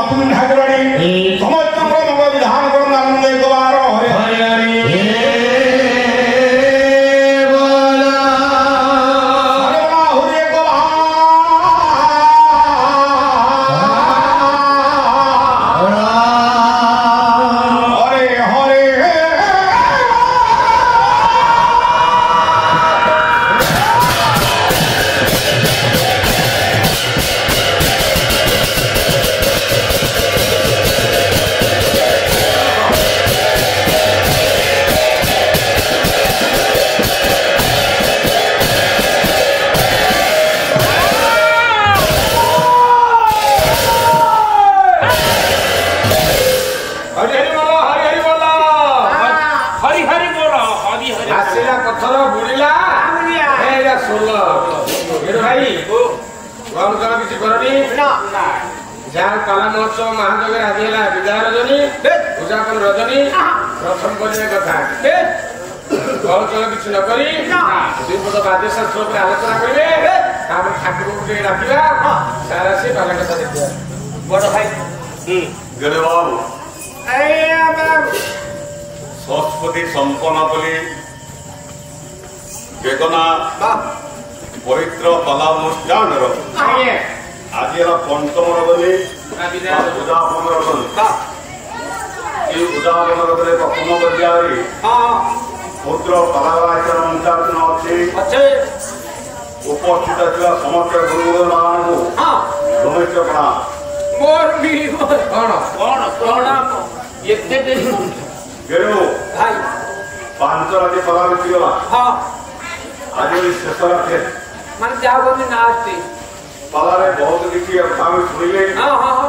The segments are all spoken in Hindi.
बापू ठाकुराणी समस्त मग विधान करून आनंद एक बार हरे हरे कला महोत्सव महाजग आदिला विदाय रजनी पूजापन रजनी प्रथम करने कथा बहुत चल किसी न करी श्रीपद बाद्य शास्त्र पर आलोचना करेंगे हम ठाकुर को डाकिबा सारा से बाला कथा देखिए बड़ भाई गरे बाबू आया बाबू संस्कृति संपन्न बोली बेदना पवित्र कला अनुष्ठान रो आइए आज पंचम रजनी उदापन रजनी ये उदापन रजनी प्रथम पर्याय पुत्र कलाकार मंचासन अच्छे उपस्थित थिला समस्त गुरुवर मानू धन्यवाद प्रणाम मोर भी कौन प्रणाम एते देरी गेरो भाई पांच राति कला बिति गला हां आज शेष राति मन जाबो नि नास्ते पालारे बहुत किसी हम सुनिले हां हां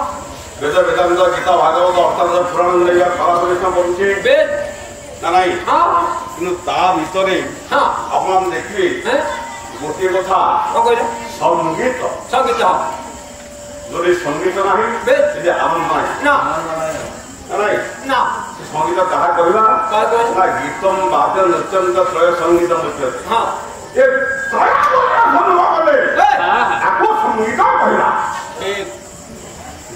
वेद वेदांत गीता भागवत अर्थात पुराण नहीं कला परिश्रम करुचे वेद ना नहीं हां किंतु ता भीतर हां आपण देखिए हैं गोटे कथा को कहले संगीत संगीत जोरे संगीत नहीं वेद जे आम नहीं ना नहीं ना संगीत कहा कहला ना गीतम वाद्य नृत्यम त्रय संगीत मुच्यते हां ये त्रय आपको संगीत कहला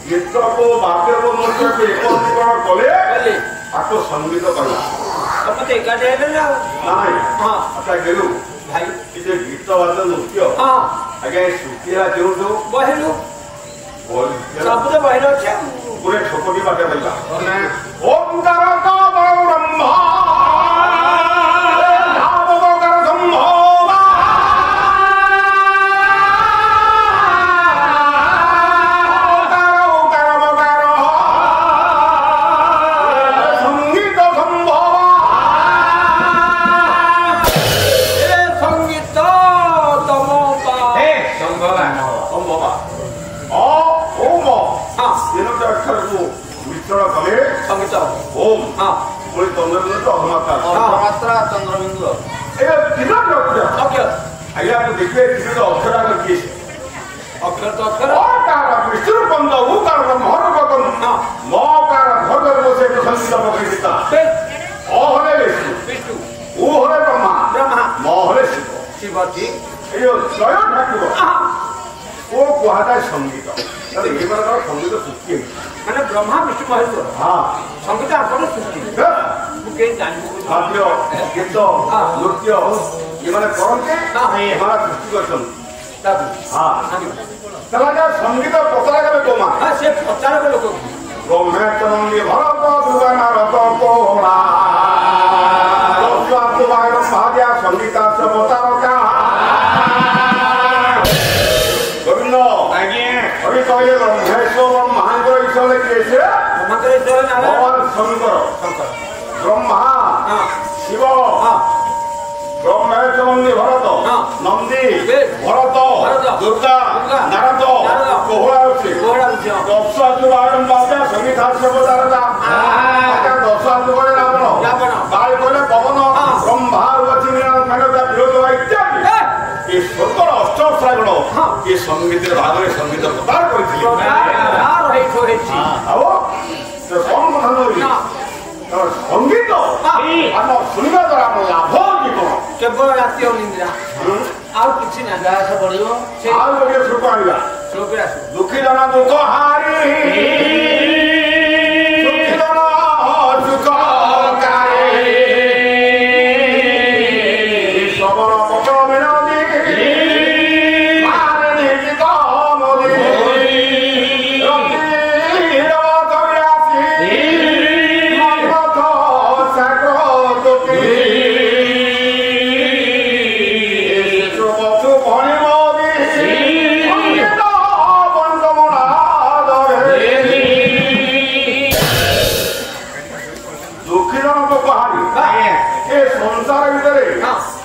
गीत को वाद्य को नृत्य को एकत्रीकरण कले आपको संगीत कहला मते एकाडे ना नहीं हां अच्छा गेलु भाई ये गीत वाद्य नृत्य हां आगे सुतिया जेउठो बहेलु बोल सब तो बहेलो छे पूरे छोटी बातें बोला ओम करतो ब्रह्मा ओम हां बोले चंद्रबिंदु तो मात्रा चंद्रबिंदु ए कितना अक्षर ओके आइया तो देखिए कितना अक्षर आ गई अक्षर तो अक्षर ओकार विष्णु बंद ओकार ब्रह्मर बकन हां मकार भगवान को से संगीत पकड़ देता ओ हरे विष्णु ओ हरे ब्रह्मा म हरे शिव शिव जी यो जय ठाकुर ओ कुहाता संगीत अरे ये बार संगीत सुखी माने ब्रह्मा विष्णु महेश्वर हां संगीत आपन सृष्टि मुके जानबो वाद्य गीत नृत्य ये माने करते हां हमारा सृष्टि करछन तब हां चला जा संगीत प्रचार करे कोमा हां से प्रचार को लोग ब्रह्मेतरंगी भरत दुगना रत कोला स्वास्थ्य वायु भाग्य संगीता से प्रचार गोविंद आगे अभी तो ये ब्रह्मेश्वर महांकर ईश्वर कैसे महांकर ईश्वर नाम भगवान शंकर ब्रह्मा शिव ब्रह्मेश्वर भरत नंदी भरत दुर्गा नारद कोहला दश आयु बाजा संगीता से प्रचार दश आयु रावण बाल कहले पवन ब्रह्मा मेनका विरोध इत्यादि ये स्वतंत्र अष्टश्रावण ये संगीत भाग में संगीत प्रचार करथिले संगीत आम शुणा द्वारा आम लाभ जीवन केवल राति निंद्रा आउ किछि ना गास पड़िबो आउ गोटे श्लोक आनिला दुखी जना दुख हारी दुखी जना दुख कारे सबल पक्ष विनोदी मारे निजी मोदी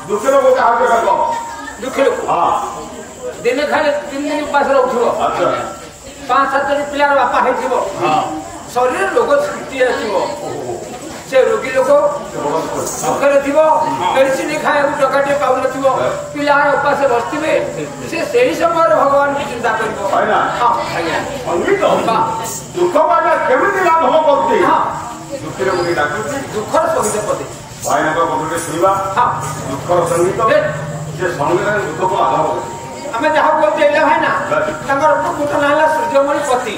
दुखी लोग दुखी लोग दिन खाली 3 दिन उपास रखुव 5-7 जन पिलार बापा है शरीर रोग सृष्टि से रोगी लोग दुखे मेडिसिन खाया टकाटे पाऊन पिलार उपास बसवे से सही समय भगवान की चिंता कर दुख केमी लाभ करते दुखर सहित पदे भाईना कथटे शुणा दुखर संगीत से संगीत दुख को आभाव आम जहाँ कहते भाईना प्रकृत ना है सूर्यमणि पति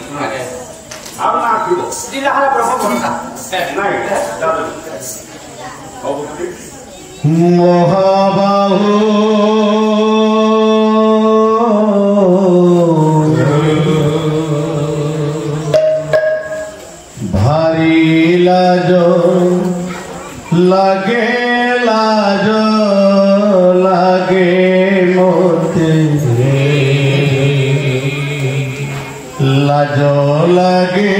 आप ना जिला है ब्रह्म भरोसा मोहबाहु भारी लाजो लागे लाजो लागे मोते लाजो लागे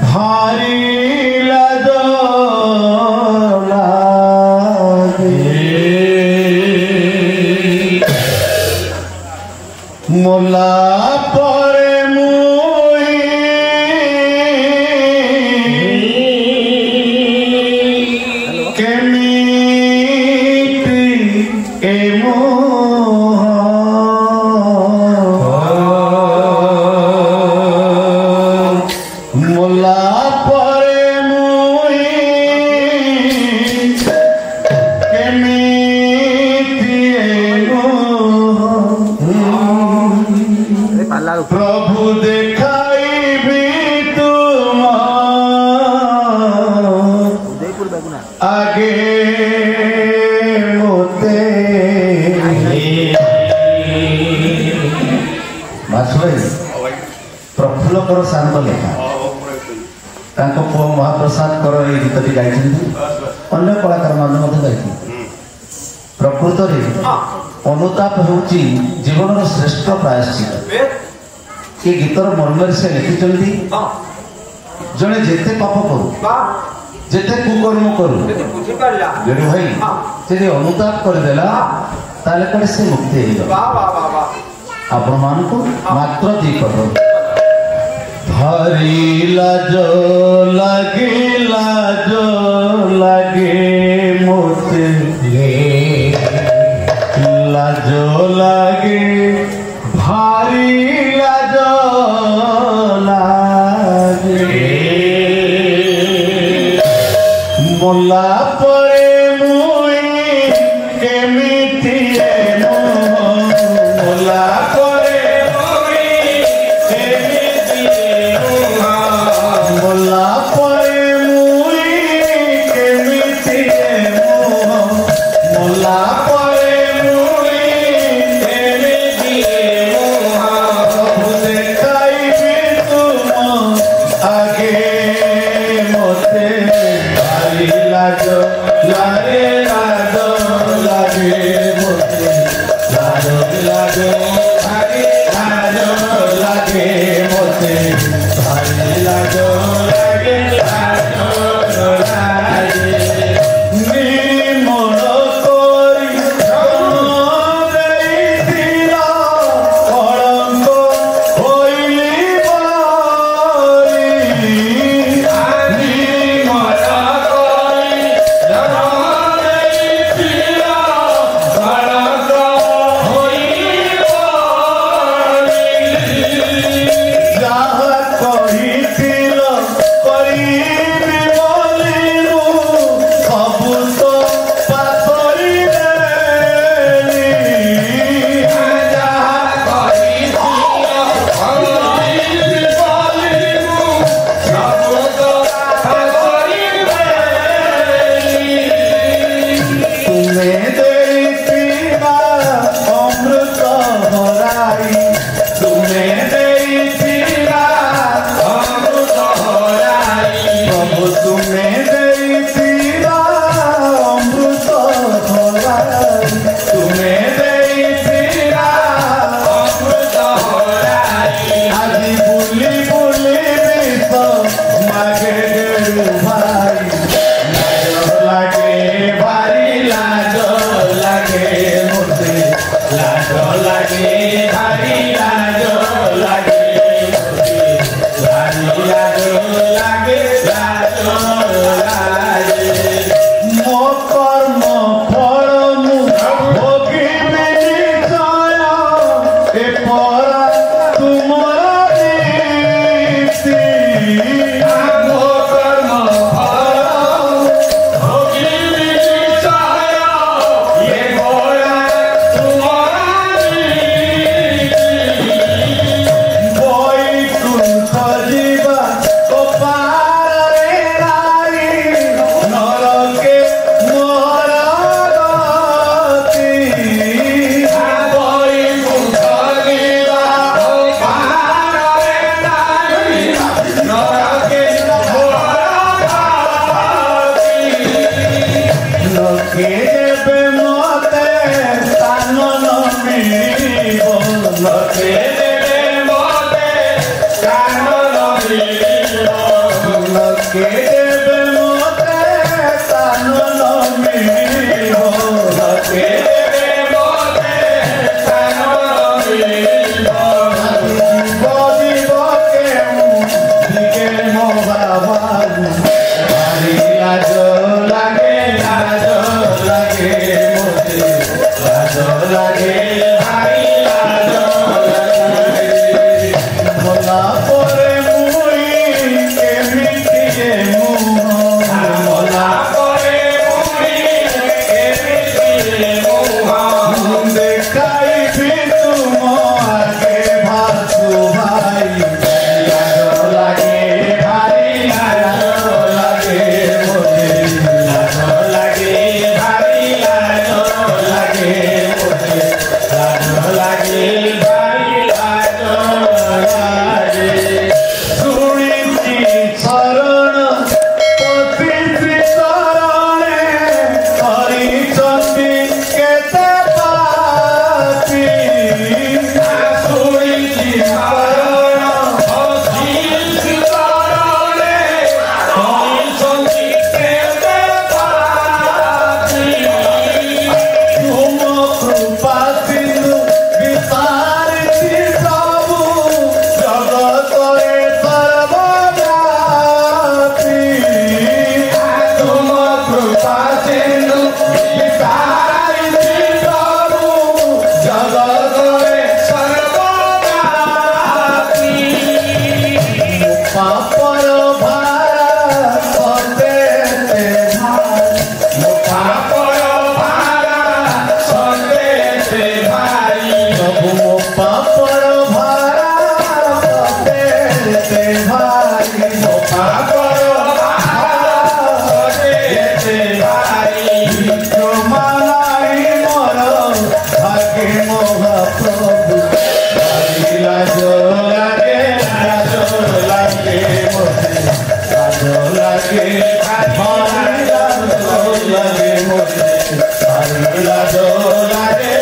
भारी लाजो लागे मोला परे प्रभु देखाई भी तुम आगे मोते प्रफुल्लकर शांत लेखा पुओ महाप्रसाद कर गीत गाई अन्य कलाकार मान गाई प्रकृत अनुताप हूँ जीवन श्रेष्ठ प्रायश्चित ये गीतर मर्म से लिखिं जड़े जेते पाप करू जेते कुकर्म करू जड़े भाई से अनुताप करदेला ताले कड़े से मुक्ति आपण मान को मात्र दी पद भारी लाजो लागे मोते लाजो लागे भारी लाजो लागे मोला परे मुई केमिति मोला परे मुई केमिति मोला परे मुई केमिति मोला লাগে ভারি লাজ লাগে ভোলা পরে মুই কেমিতিয়ে মুহ ভোলা পরে মুই কেমিতিয়ে মুহ দেখাইবি তুম আগে ভাসু ভাই লাজ লাগে ভারি লাজ লাগে মোরে লাজ লাগে ভারি লাজ লাগে মোরে লাজ লাগে ভারি লাজ লাগে শুনিছি শরণ পতি শ্রী শরণে হরিচন্দি কেতে পাপি শুনিছি শরণ পতি শ্রী শরণে হরিচন্দি কেতে পাপি তুম কৃপা সিন্ধু বিসারিছি প্রভু জগতরে সর্বব্যাপী তুম কৃপা সিন্ধু বিসারিছি প্রভু জগতরে সর্বব্যাপী পাপর ভারা সতে পাপর ভারা সতে ভাই প্রভু পাপর ভারা সতে ভাই পাপর ভারা সতে ভাই প্রমাণাই মর ভাগে মহাপ্রভু লাজ লাগে লাজ লাগে মোরে লাজ লাগে ভারি লাজ লাগে মোরে ভারি লাজ লাগে